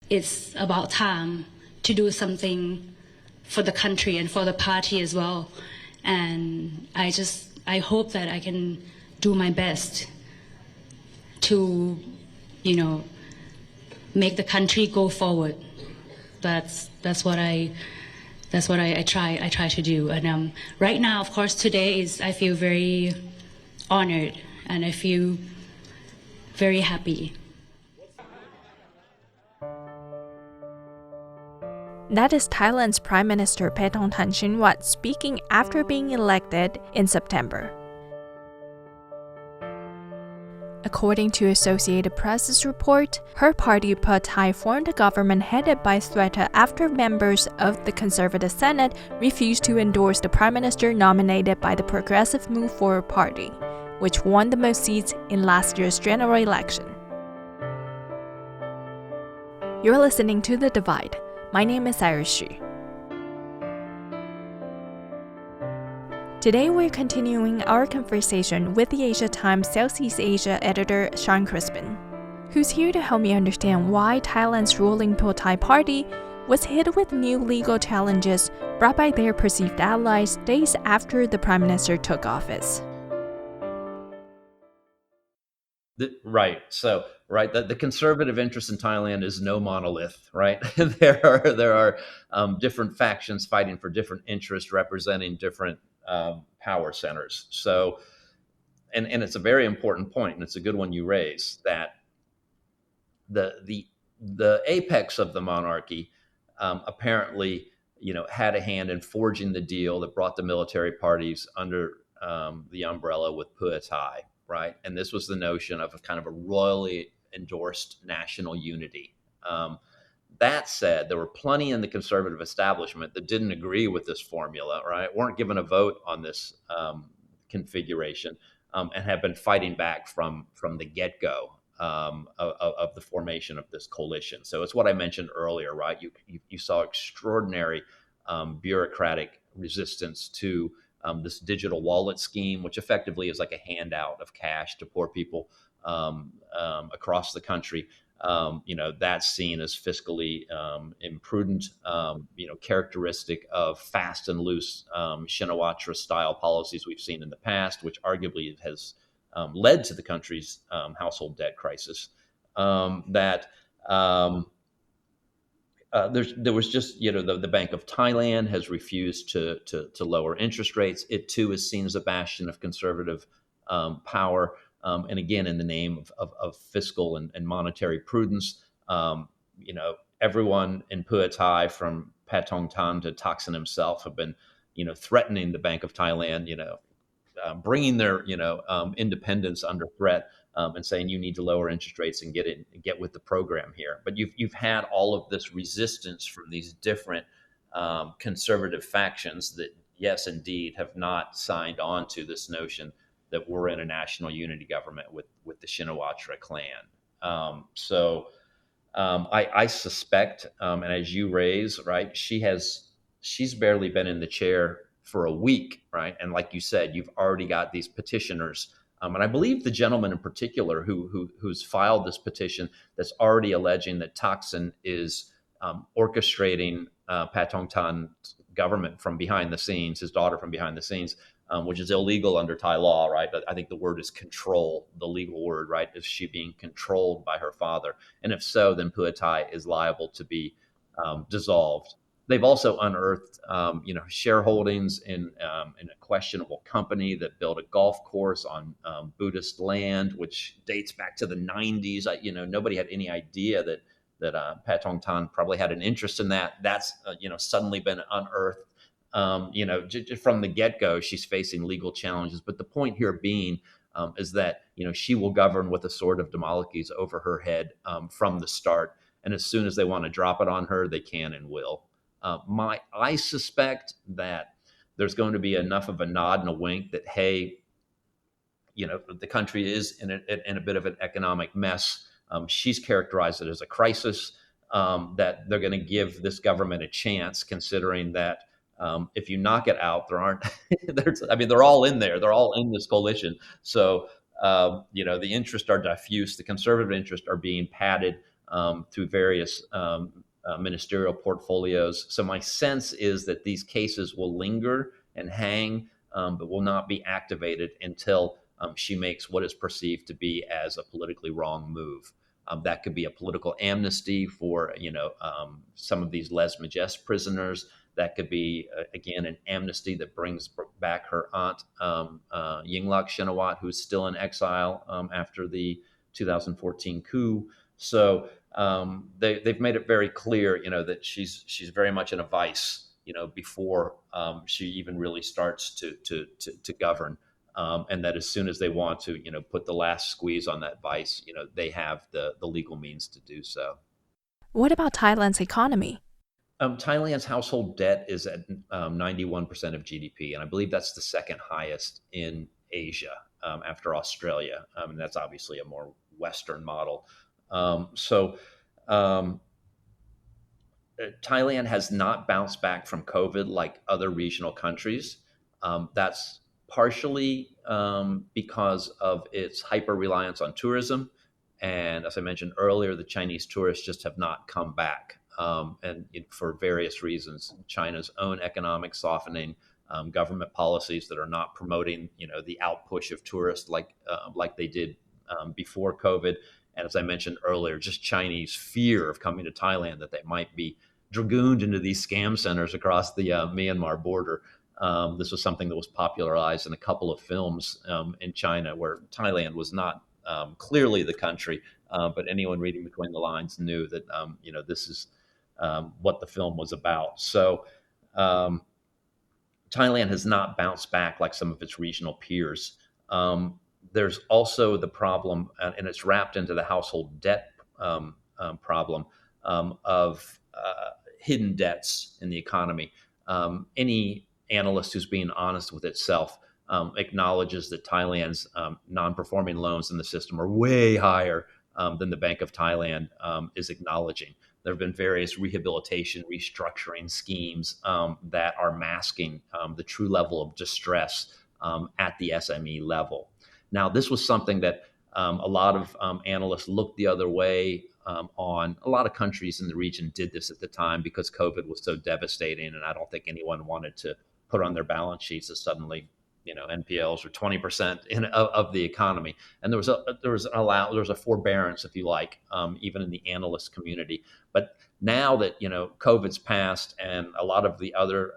it's about time to do something for the country and for the party as well. And I hope that I can do my best to, make the country go forward. That's what I try to do. And right now, of course, I feel very honored and I feel very happy. That is Thailand's Prime Minister Paetongtarn Shinawatra speaking after being elected in September. According to Associated Press's report, her party Pheu Thai formed a government headed by Srettha after members of the Conservative Senate refused to endorse the Prime Minister nominated by the Progressive Move Forward Party, which won the most seats in last year's general election. You're listening to The Divide. My name is Iris Xu. Today we're continuing our conversation with the Asia Times Southeast Asia editor Shawn Crispin, who's here to help me understand why Thailand's ruling Pheu Thai party was hit with new legal challenges brought by their perceived allies days after the Prime Minister took office. Right. So, the conservative interest in Thailand is no monolith, right? there are different factions fighting for different interests, representing different power centers. So, and it's a very important point, and it's a good one you raise, that the apex of the monarchy apparently, had a hand in forging the deal that brought the military parties under the umbrella with Pheu Thai, right? And this was the notion of a kind of a royally endorsed national unity. That said, there were plenty in the conservative establishment that didn't agree with this formula, right? Weren't given a vote on this configuration, and have been fighting back from the get-go of the formation of this coalition. So it's what I mentioned earlier, right? You saw extraordinary bureaucratic resistance to this digital wallet scheme, which effectively is like a handout of cash to poor people across the country. That's seen as fiscally imprudent, characteristic of fast and loose Shinawatra style policies we've seen in the past, which arguably has led to the country's household debt crisis. There was just, the Bank of Thailand has refused to lower interest rates. It too is seen as a bastion of conservative power. And again, in the name of fiscal and monetary prudence, everyone in Pheu Thai, from Paetongtarn to Thaksin himself, have been, threatening the Bank of Thailand, bringing their, independence under threat, and saying you need to lower interest rates and get with the program here. But you've had all of this resistance from these different conservative factions that, yes, indeed, have not signed on to this notion that we're in a national unity government with the Shinawatra clan. I suspect, and as you raise, right, she's barely been in the chair for a week, right? And like you said, you've already got these petitioners. And I believe the gentleman in particular who's filed this petition that's already alleging that Thaksin is orchestrating Paetongtarn's government from behind the scenes, his daughter from behind the scenes, which is illegal under Thai law, right? But I think the word is control, the legal word, right? Is she being controlled by her father? And if so, then Pheu Thai is liable to be dissolved. They've also unearthed, shareholdings in a questionable company that built a golf course on Buddhist land, which dates back to the 90s. Nobody had any idea that Paetongtarn probably had an interest in that. That's suddenly been unearthed. Just from the get-go, she's facing legal challenges. But the point here being is that she will govern with a sword of Damocles over her head from the start. And as soon as they want to drop it on her, they can and will. I suspect that there's going to be enough of a nod and a wink that, hey, the country is in a bit of an economic mess. She's characterized it as a crisis, that they're going to give this government a chance, considering that if you knock it out, they're all in there. They're all in this coalition. So, the interests are diffuse. The conservative interests are being padded through various ministerial portfolios. So my sense is that these cases will linger and hang, but will not be activated until she makes what is perceived to be as a politically wrong move. That could be a political amnesty for, some of these lèse majesté prisoners. That could be, again, an amnesty that brings back her aunt, Yingluck Shinawatra, who's still in exile after the 2014 coup. So they've made it very clear, that she's very much in a vice, before she even really starts to govern. And that as soon as they want to, put the last squeeze on that vice, they have the legal means to do so. What about Thailand's economy? Thailand's household debt is at 91% of GDP, and I believe that's the second highest in Asia after Australia. And that's obviously a more Western model. Thailand has not bounced back from COVID like other regional countries. That's partially because of its hyper reliance on tourism. And as I mentioned earlier, the Chinese tourists just have not come back. And for various reasons, China's own economic softening, government policies that are not promoting, the outpush of tourists like they did before COVID. And as I mentioned earlier, just Chinese fear of coming to Thailand, that they might be dragooned into these scam centers across the Myanmar border. This was something that was popularized in a couple of films in China, where Thailand was not clearly the country, but anyone reading between the lines knew that this is what the film was about. So Thailand has not bounced back like some of its regional peers. There's also the problem, and it's wrapped into the household debt problem of hidden debts in the economy. Any analyst who's being honest with itself acknowledges that Thailand's non-performing loans in the system are way higher than the Bank of Thailand is acknowledging. There have been various rehabilitation, restructuring schemes that are masking the true level of distress at the SME level. Now, this was something that a lot of analysts looked the other way on. A lot of countries in the region did this at the time because COVID was so devastating, and I don't think anyone wanted to put on their balance sheets that suddenly, NPLs are 20% of the economy. And there was a forbearance, if you like, even in the analyst community. But now that COVID's passed and a lot of the other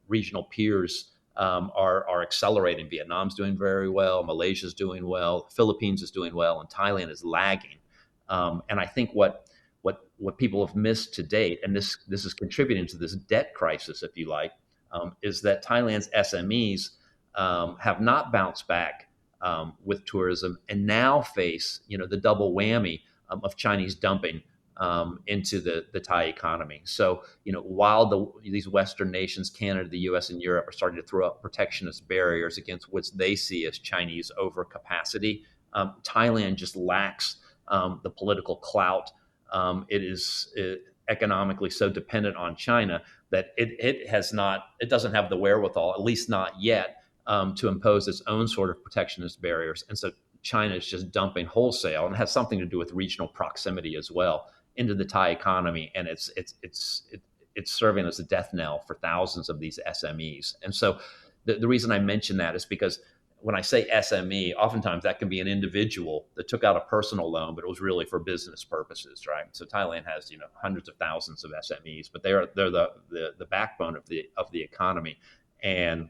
regional peers are accelerating. Vietnam's doing very well, Malaysia's doing well, the Philippines is doing well, and Thailand is lagging. And I think what people have missed to date, and this is contributing to this debt crisis, if you like, is that Thailand's SMEs have not bounced back with tourism, and now face the double whammy of Chinese dumping into the Thai economy. So while these Western nations, Canada, the U.S., and Europe, are starting to throw up protectionist barriers against what they see as Chinese overcapacity, Thailand just lacks the political clout. It is economically so dependent on China that it doesn't have the wherewithal, at least not yet, to impose its own sort of protectionist barriers. And so China is just dumping wholesale, and it has something to do with regional proximity as well, into the Thai economy, and it's serving as a death knell for thousands of these SMEs. And so the reason I mention that is because when I say SME, oftentimes that can be an individual that took out a personal loan, but it was really for business purposes, right? So Thailand has hundreds of thousands of SMEs, but they're the backbone of the economy. And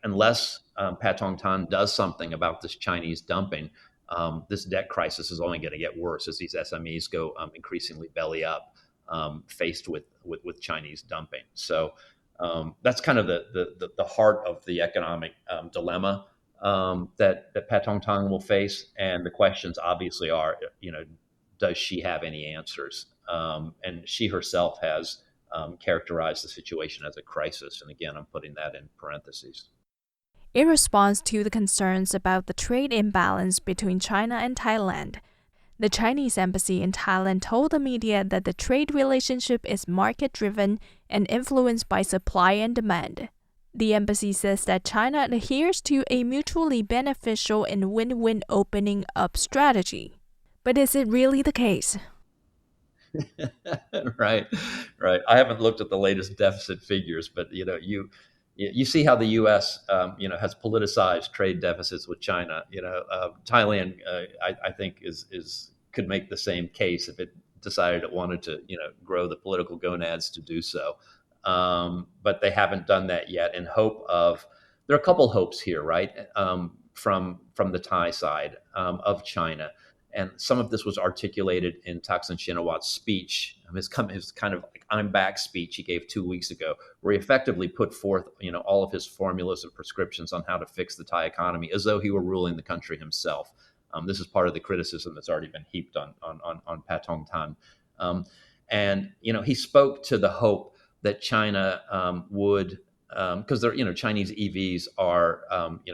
unless Paetongtarn does something about this Chinese dumping, this debt crisis is only going to get worse as these SMEs go increasingly belly up, faced with Chinese dumping. So that's kind of the heart of the economic dilemma that Paetongtarn will face. And the questions obviously are, does she have any answers? And she herself has characterized the situation as a crisis. And again, I'm putting that in parentheses. In response to the concerns about the trade imbalance between China and Thailand, the Chinese embassy in Thailand told the media that the trade relationship is market-driven and influenced by supply and demand. The embassy says that China adheres to a mutually beneficial and win-win opening up strategy. But is it really the case? Right, right. I haven't looked at the latest deficit figures, but you see how the U.S. Has politicized trade deficits with China. Thailand, I think is could make the same case if it decided it wanted to grow the political gonads to do so. But they haven't done that yet. In hope of there are a couple hopes here, right? From the Thai side of China. And some of this was articulated in Thaksin Shinawatra's speech, his kind of like "I'm back" speech he gave 2 weeks ago, where he effectively put forth, all of his formulas and prescriptions on how to fix the Thai economy, as though he were ruling the country himself. This is part of the criticism that's already been heaped on Paetongtarn. And he spoke to the hope that China would because Chinese EVs are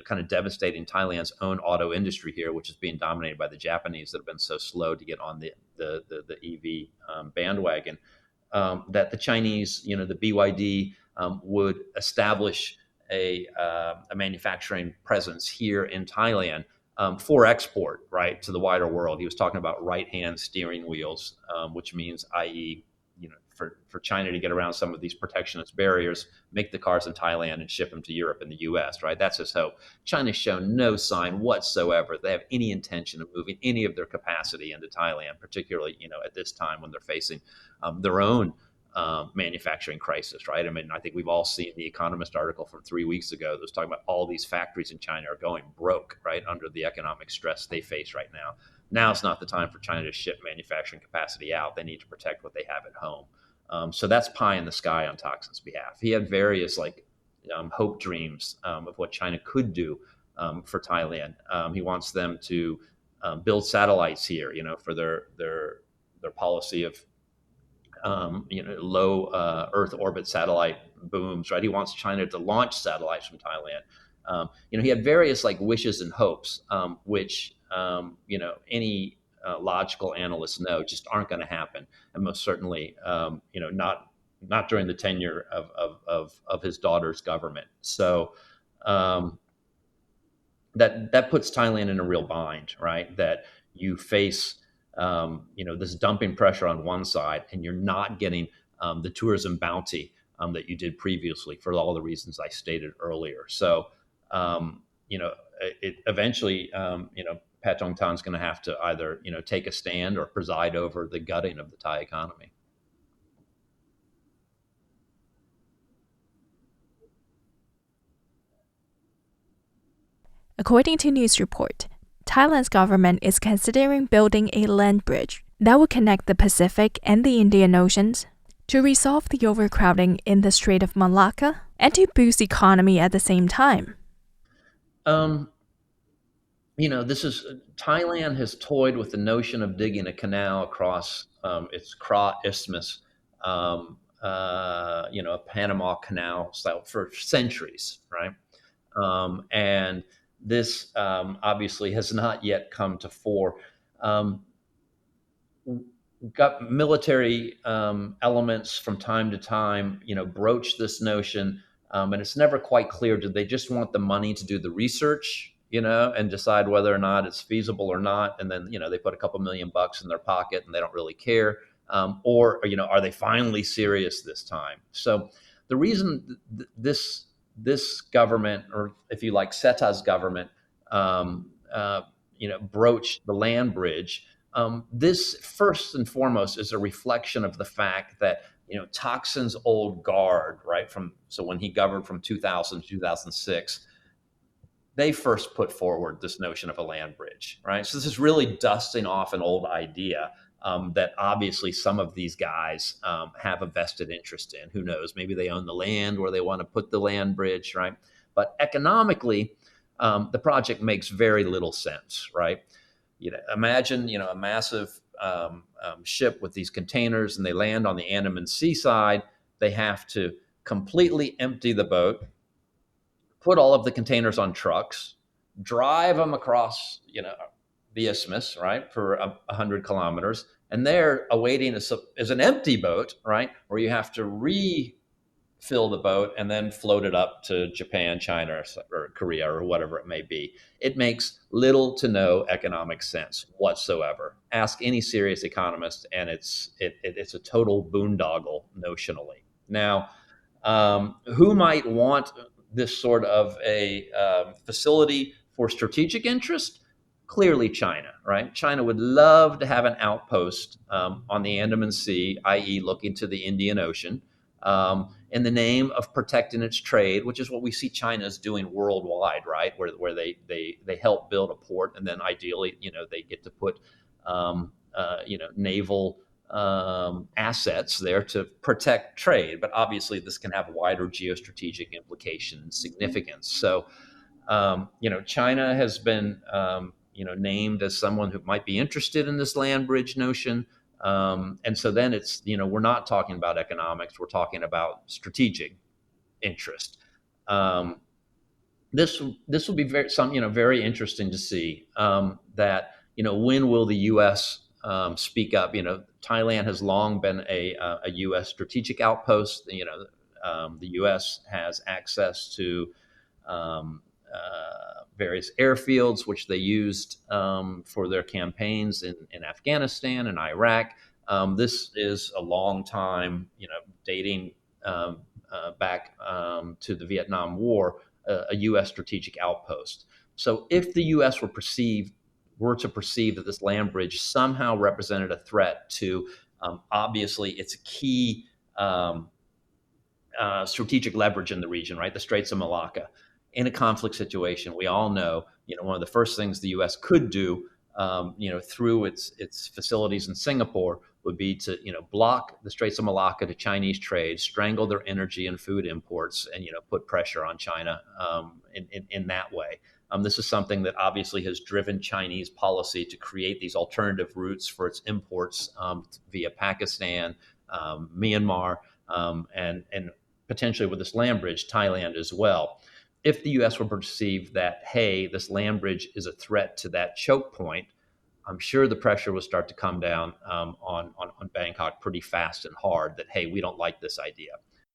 kind of devastating Thailand's own auto industry here, which is being dominated by the Japanese that have been so slow to get on the EV bandwagon. That the Chinese, the BYD, would establish a manufacturing presence here in Thailand for export, right, to the wider world. He was talking about right-hand steering wheels, which means, i.e., for China to get around some of these protectionist barriers, make the cars in Thailand and ship them to Europe and the U.S., right? That's his hope. China's shown no sign whatsoever they have any intention of moving any of their capacity into Thailand, particularly, at this time when they're facing their own manufacturing crisis, right? I mean, I think we've all seen the Economist article from 3 weeks ago that was talking about all these factories in China are going broke, right, under the economic stress they face right now. Now's not the time for China to ship manufacturing capacity out. They need to protect what they have at home. So that's pie in the sky on Thaksin's behalf. He had various hope dreams of what China could do for Thailand. He wants them to build satellites here, for their policy of low Earth orbit satellite booms, right? He wants China to launch satellites from Thailand. He had various wishes and hopes, which any logical analysts know just aren't going to happen, and most certainly, not during the tenure of his daughter's government. So that puts Thailand in a real bind, right? That you face, this dumping pressure on one side, and you're not getting the tourism bounty that you did previously for all the reasons I stated earlier. So, it eventually, Paetongtarn's going to have to either, take a stand or preside over the gutting of the Thai economy. According to news report, Thailand's government is considering building a land bridge that would connect the Pacific and the Indian Oceans to resolve the overcrowding in the Strait of Malacca and to boost the economy at the same time. Thailand has toyed with the notion of digging a canal across its Kra Isthmus, a Panama Canal style for centuries, right? And this obviously has not yet come to fore. Got military elements from time to time, broach this notion, and it's never quite clear. Do they just want the money to do the research, and decide whether or not it's feasible or not, and then they put a couple $1 million in their pocket and they don't really care, or are they finally serious this time? So the reason this government, or if you like, Seta's government, broached the land bridge. This first and foremost is a reflection of the fact that Thaksin's old guard, right, so when he governed from 2000 to 2006, they first put forward this notion of a land bridge, right? So this is really dusting off an old idea that obviously some of these guys have a vested interest in. Who knows? Maybe they own the land where they want to put the land bridge, right? But economically, the project makes very little sense, right? Imagine, a massive ship with these containers, and they land on the Andaman seaside. They have to completely empty the boat, put all of the containers on trucks, drive them across, the isthmus, right, for 100 kilometers, and there awaiting is an empty boat, right, where you have to fill the boat, and then float it up to Japan, China, or Korea, or whatever it may be. It makes little to no economic sense whatsoever. Ask any serious economist, and it's a total boondoggle notionally. Now, who might want this sort of a facility for strategic interest? Clearly China, right? China would love to have an outpost on the Andaman Sea, i.e. looking to the Indian Ocean, in the name of protecting its trade, which is what we see China is doing worldwide, right? Where they help build a port, and then ideally, they get to put naval assets there to protect trade. But obviously, this can have wider geostrategic implications and significance. So, China has been named as someone who might be interested in this land bridge notion. And so then it's, we're not talking about economics, we're talking about strategic interest. This will be very interesting to see that, when will the U.S. Speak up? Thailand has long been a U.S. strategic outpost. The U.S. has access to various airfields, which they used for their campaigns in Afghanistan and Iraq. This is a long time, dating back to the Vietnam War, a U.S. strategic outpost. So if the U.S. were to perceive that this land bridge somehow represented a threat to, obviously, its key strategic leverage in the region, right, the Straits of Malacca, in a conflict situation, we all know, one of the first things the U.S. could do, through its facilities in Singapore, would be to, block the Straits of Malacca to Chinese trade, strangle their energy and food imports, and, put pressure on China in that way. This is something that obviously has driven Chinese policy to create these alternative routes for its imports via Pakistan, Myanmar, and potentially with this land bridge, Thailand as well. If the U.S. were to perceive that, hey, this land bridge is a threat to that choke point, I'm sure the pressure will start to come down on Bangkok pretty fast and hard that, hey, we don't like this idea.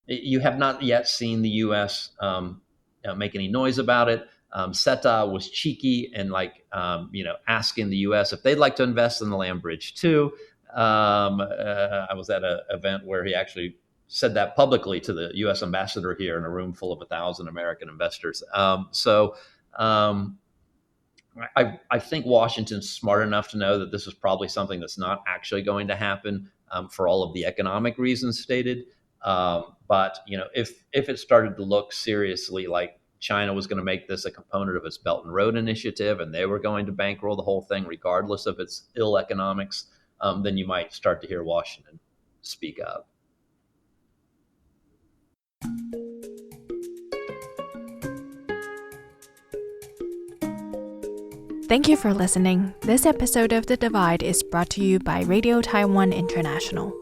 You have not yet seen the U.S. Make any noise about it. SETA was cheeky and asking the U.S. if they'd like to invest in the land bridge too. I was at an event where he actually said that publicly to the U.S. ambassador here in a room full of 1,000 American investors. I think Washington's smart enough to know that this is probably something that's not actually going to happen for all of the economic reasons stated. But if it started to look seriously like China was going to make this a component of its Belt and Road Initiative, and they were going to bankroll the whole thing regardless of its ill economics, then you might start to hear Washington speak up. Thank you for listening. This episode of The Divide is brought to you by Radio Taiwan International.